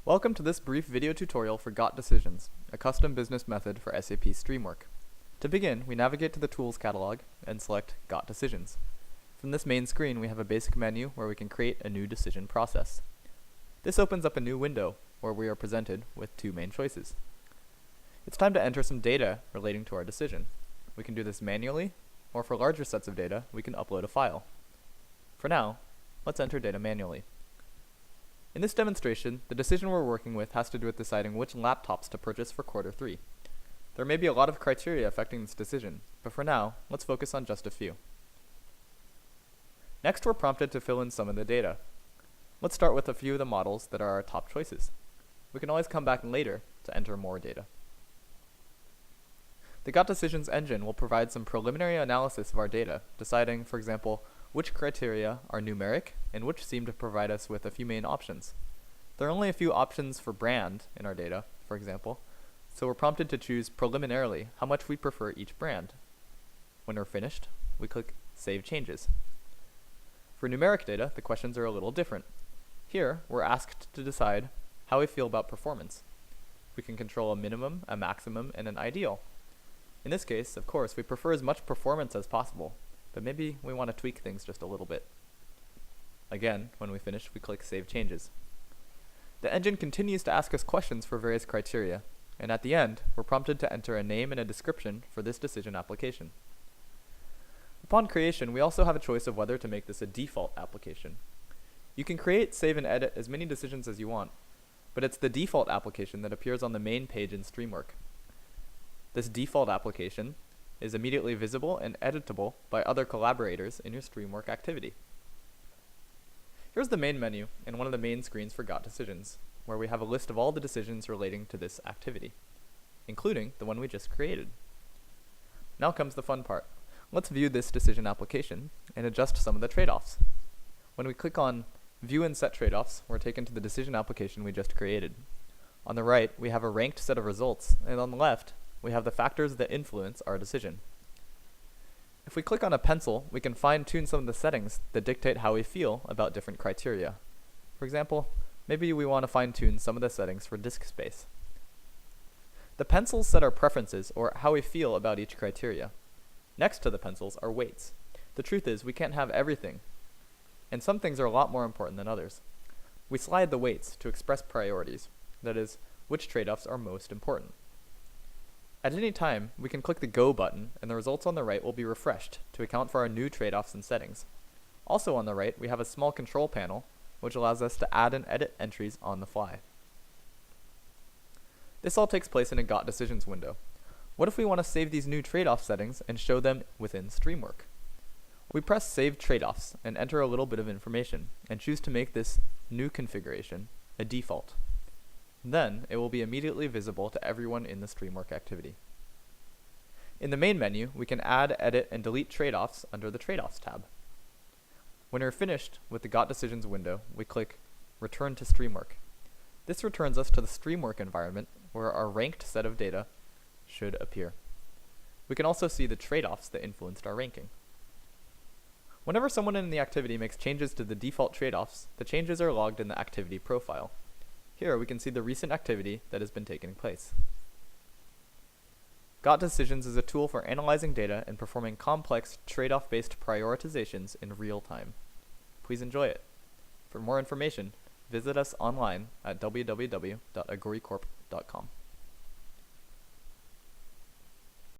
Welcome to this brief video tutorial for Got Decisions, a custom business method for SAP Streamwork. To begin, we navigate to the Tools catalog and select Got Decisions. From this main screen, we have a basic menu where we can create a new decision process. This opens up a new window where we are presented with two main choices. It's time to enter some data relating to our decision. We can do this manually, or for larger sets of data, we can upload a file. For now, let's enter data manually. In this demonstration, the decision we're working with has to do with deciding which laptops to purchase for Q3. There may be a lot of criteria affecting this decision, but for now, let's focus on just a few. Next, we're prompted to fill in some of the data. Let's start with a few of the models that are our top choices. We can always come back later to enter more data. The Got Decisions engine will provide some preliminary analysis of our data, deciding, for example, which criteria are numeric and which seem to provide us with a few main options. There are only a few options for brand in our data, for example, so we're prompted to choose preliminarily how much we prefer each brand. When we're finished, we click Save Changes. For numeric data, the questions are a little different. Here, we're asked to decide how we feel about performance. We can control a minimum, a maximum, and an ideal. In this case, of course, we prefer as much performance as possible, but maybe we want to tweak things just a little bit. Again, when we finish, we click Save Changes. The engine continues to ask us questions for various criteria, and at the end, we're prompted to enter a name and a description for this decision application. Upon creation, we also have a choice of whether to make this a default application. You can create, save, and edit as many decisions as you want, but it's the default application that appears on the main page in Streamwork. This default application is immediately visible and editable by other collaborators in your Streamwork activity. Here's the main menu and one of the main screens for Got Decisions, where we have a list of all the decisions relating to this activity, including the one we just created. Now comes the fun part. Let's view this decision application and adjust some of the trade-offs. When we click on View and Set Trade-offs, we're taken to the decision application we just created. On the right, we have a ranked set of results, and on the left, we have the factors that influence our decision. If we click on a pencil, we can fine-tune some of the settings that dictate how we feel about different criteria. For example, maybe we want to fine-tune some of the settings for disk space. The pencils set our preferences, or how we feel about each criteria. Next to the pencils are weights. The truth is, we can't have everything, and some things are a lot more important than others. We slide the weights to express priorities, that is, which trade-offs are most important. At any time, we can click the Go button, and the results on the right will be refreshed to account for our new trade-offs and settings. Also on the right, we have a small control panel, which allows us to add and edit entries on the fly. This all takes place in a Got Decisions window. What if we want to save these new trade-off settings and show them within Streamwork? We press Save Trade-offs and enter a little bit of information, and choose to make this new configuration a default. Then, it will be immediately visible to everyone in the Streamwork activity. In the main menu, we can add, edit, and delete trade-offs under the Trade-offs tab. When we're finished with the Got Decisions window, we click Return to Streamwork. This returns us to the Streamwork environment where our ranked set of data should appear. We can also see the trade-offs that influenced our ranking. Whenever someone in the activity makes changes to the default trade-offs, the changes are logged in the activity profile. Here we can see the recent activity that has been taking place. Got Decisions is a tool for analyzing data and performing complex trade-off-based prioritizations in real time. Please enjoy it. For more information, visit us online at www.agoricorp.com.